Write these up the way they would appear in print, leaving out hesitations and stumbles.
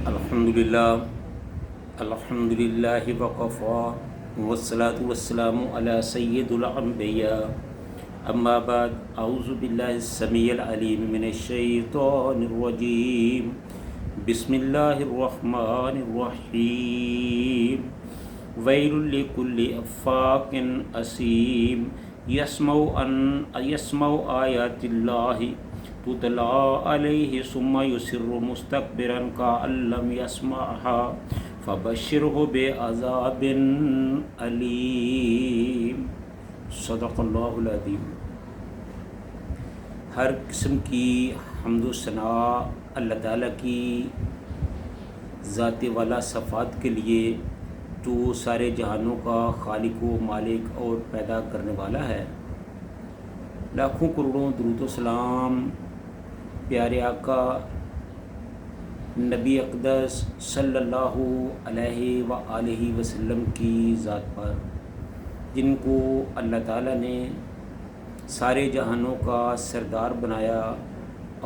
الحمدللہ وقفا والصلاة والسلام علی سید الانبیاء اما بعد اعوذ باللہ السمیع العلیم من الشیطان الرجیم بسم اللہ الرحمن الرحیم ویل لکل افاک اثیم یسمع آیات اللہ تتلا علیہ ثم یصر مستکبرا کأن لم یسمعها فبشرہ بعذاب علیم۔ صدق اللہ العظیم۔ ہر قسم کی حمد و ثناء اللہ تعالیٰ کی ذات والا صفات کے لیے جو سارے جہانوں کا خالق و مالک اور پیدا کرنے والا ہے۔ لاکھوں کروڑوں درود و سلام پیارے آقا نبی اقدس صلی اللہ علیہ وآلہ وسلم کی ذات پر، جن کو اللہ تعالیٰ نے سارے جہانوں کا سردار بنایا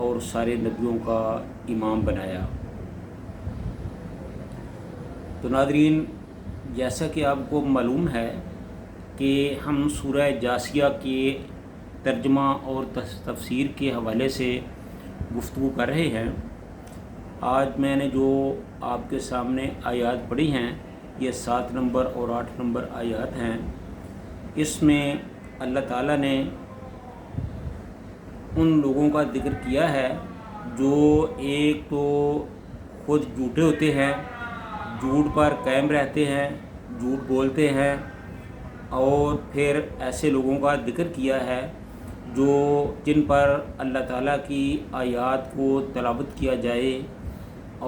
اور سارے نبیوں کا امام بنایا۔ تو ناظرین، جیسا کہ آپ کو معلوم ہے کہ ہم سورہ جاسیہ کے ترجمہ اور تفسیر کے حوالے سے گفتگو کر رہے ہیں۔ آج میں نے جو آپ کے سامنے آیات پڑھی ہیں، یہ 7 نمبر اور 8 نمبر آیات ہیں۔ اس میں اللہ تعالیٰ نے ان لوگوں کا ذکر کیا ہے جو ایک تو خود جھوٹے ہوتے ہیں، جھوٹ پر قائم رہتے ہیں، جھوٹ بولتے ہیں، اور پھر ایسے لوگوں کا ذکر کیا ہے جن پر اللہ تعالیٰ کی آیات کو تلاوت کیا جائے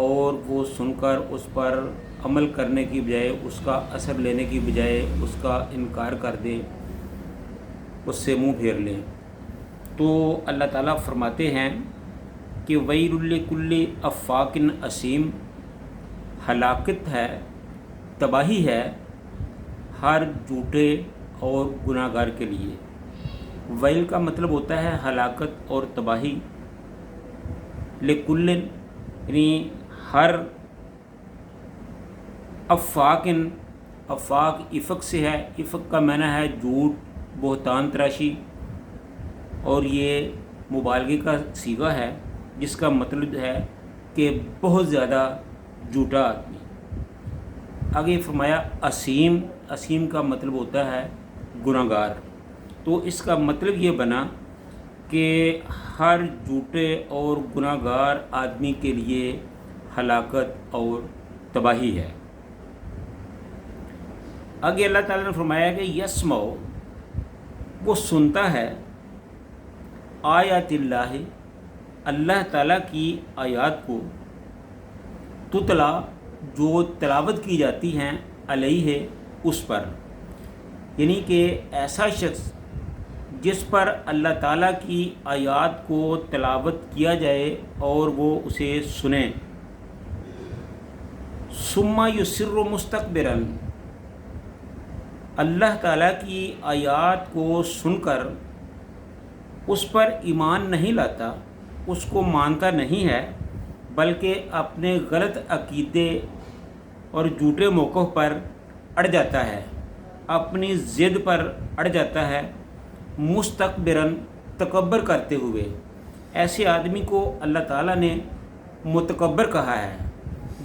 اور وہ سن کر اس پر عمل کرنے کی بجائے، اس کا اثر لینے کی بجائے اس کا انکار کر دیں، اس سے منہ پھیر لیں۔ تو اللہ تعالیٰ فرماتے ہیں کہ ویل لکل افاک اثیم، ہلاکت ہے، تباہی ہے ہر جھوٹے اور گناہ گار کے لیے۔ ویل کا مطلب ہوتا ہے ہلاکت اور تباہی، لکل یعنی ہر، افاق افق سے ہے، افق کا معنی ہے جھوٹ، بہتان تراشی، اور یہ مبالغے کا صیغہ ہے جس کا مطلب ہے کہ بہت زیادہ جھوٹا آدمی۔ آگے فرمایا اسیم کا مطلب ہوتا ہے گناہ گار۔ تو اس کا مطلب یہ بنا کہ ہر جھوٹے اور گناہ گار آدمی کے لیے ہلاکت اور تباہی ہے۔ آگے اللہ تعالیٰ نے فرمایا کہ یسمع، وہ سنتا ہے، آیات اللہ، اللہ تعالیٰ کی آیات کو، تتلا، جو تلاوت کی جاتی ہیں، علیہ، اس پر، یعنی کہ ایسا شخص جس پر اللہ تعالیٰ کی آیات کو تلاوت کیا جائے اور وہ اسے سنے، ثم یصر مستکبرا، اللہ تعالیٰ کی آیات کو سن کر اس پر ایمان نہیں لاتا، اس کو مانتا نہیں ہے، بلکہ اپنے غلط عقیدے اور جھوٹے موقف پر اڑ جاتا ہے، اپنی ضد پر اڑ جاتا ہے، مستکبرن، تکبر کرتے ہوئے۔ ایسے آدمی کو اللہ تعالیٰ نے متکبر کہا ہے،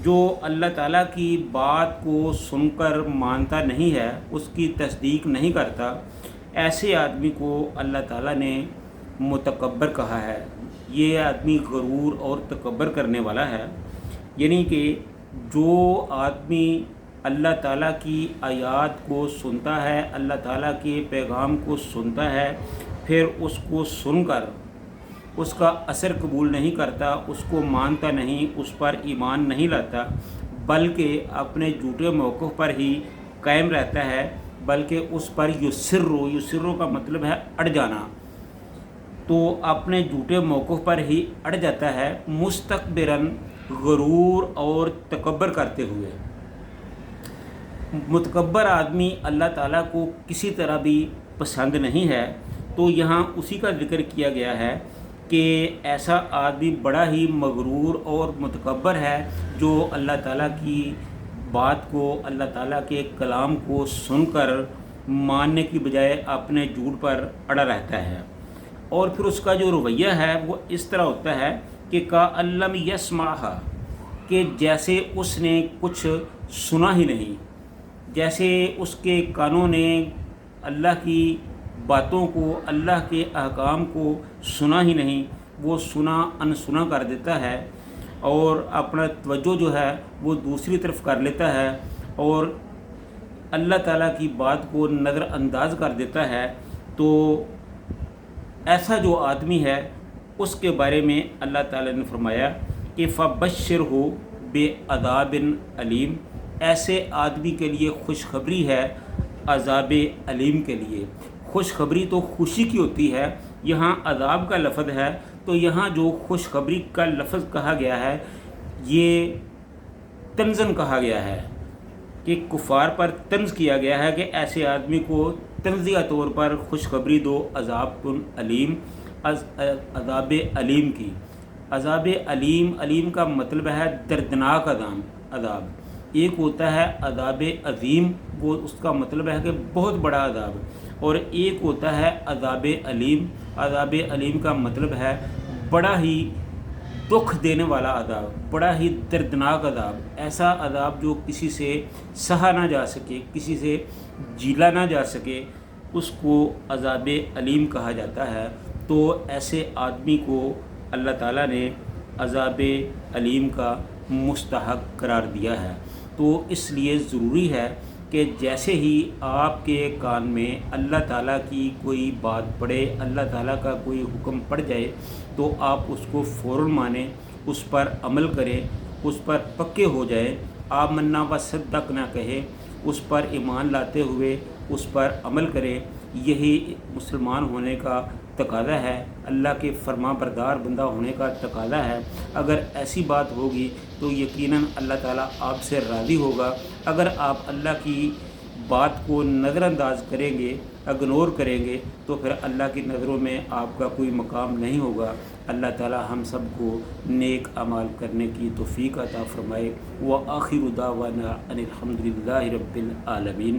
جو اللہ تعالیٰ کی بات کو سن کر مانتا نہیں ہے، اس کی تصدیق نہیں کرتا، ایسے آدمی کو اللہ تعالیٰ نے متکبر کہا ہے۔ یہ آدمی غرور اور تکبر کرنے والا ہے، یعنی کہ جو آدمی اللہ تعالیٰ کی آیات کو سنتا ہے، اللہ تعالیٰ کے پیغام کو سنتا ہے، پھر اس کو سن کر اس کا اثر قبول نہیں کرتا، اس کو مانتا نہیں، اس پر ایمان نہیں لاتا، بلکہ اپنے جھوٹے موقف پر ہی قائم رہتا ہے، بلکہ اس پر یسرو کا مطلب ہے اڑ جانا، تو اپنے جھوٹے موقف پر ہی اڑ جاتا ہے، مستکبرن، غرور اور تکبر کرتے ہوئے۔ متکبر آدمی اللہ تعالیٰ کو کسی طرح بھی پسند نہیں ہے۔ تو یہاں اسی کا ذکر کیا گیا ہے کہ ایسا آدمی بڑا ہی مغرور اور متکبر ہے جو اللہ تعالیٰ کی بات کو، اللہ تعالیٰ کے کلام کو سن کر ماننے کی بجائے اپنے جھوٹ پر اڑا رہتا ہے، اور پھر اس کا جو رویہ ہے وہ اس طرح ہوتا ہے کہ کَأَلَّمْ يَسْمَعْهَا، کہ جیسے اس نے کچھ سنا ہی نہیں، جیسے اس کے کانوں نے اللہ کی باتوں کو، اللہ کے احکام کو سنا ہی نہیں، وہ سنا انسنا کر دیتا ہے اور اپنا توجہ جو ہے وہ دوسری طرف کر لیتا ہے اور اللہ تعالیٰ کی بات کو نظر انداز کر دیتا ہے۔ تو ایسا جو آدمی ہے اس کے بارے میں اللہ تعالیٰ نے فرمایا کہ فَبَشِّرْهُ بِعَذَابٍ علیم، ایسے آدمی کے لیے خوشخبری ہے عذاب علیم کے لیے۔ خوشخبری تو خوشی کی ہوتی ہے، یہاں عذاب کا لفظ ہے، تو یہاں جو خوشخبری کا لفظ کہا گیا ہے یہ طنزاً کہا گیا ہے کہ کفار پر طنز کیا گیا ہے کہ ایسے آدمی کو طنزیہ طور پر خوشخبری دو عذاب علیم، عذاب علیم کی۔ عذاب علیم، علیم کا مطلب ہے دردناک عذاب۔ ایک ہوتا ہے عذاب عظیم، وہ اس کا مطلب ہے کہ بہت بڑا عذاب، اور ایک ہوتا ہے عذاب علیم۔ عذاب علیم کا مطلب ہے بڑا ہی دکھ دینے والا عذاب، بڑا ہی دردناک عذاب، ایسا عذاب جو کسی سے سہا نہ جا سکے، کسی سے جیلا نہ جا سکے، اس کو عذاب علیم کہا جاتا ہے۔ تو ایسے آدمی کو اللہ تعالیٰ نے عذاب علیم کا مستحق قرار دیا ہے۔ تو اس لیے ضروری ہے کہ جیسے ہی آپ کے کان میں اللہ تعالیٰ کی کوئی بات پڑے، اللہ تعالیٰ کا کوئی حکم پڑ جائے، تو آپ اس کو فوراً مانیں، اس پر عمل کریں، اس پر پکے ہو جائیں، آمنا و صدق نہ کہیں، اس پر ایمان لاتے ہوئے اس پر عمل کریں۔ یہی مسلمان ہونے کا تقاضا ہے، اللہ کے فرما بردار بندہ ہونے کا تقاضا ہے۔ اگر ایسی بات ہوگی تو یقیناً اللہ تعالیٰ آپ سے راضی ہوگا۔ اگر آپ اللہ کی بات کو نظر انداز کریں گے، اگنور کریں گے، تو پھر اللہ کی نظروں میں آپ کا کوئی مقام نہیں ہوگا۔ اللہ تعالیٰ ہم سب کو نیک اعمال کرنے کی توفیق عطا فرمائے۔ وآخر دعوانا ان الحمد للہ رب العالمین۔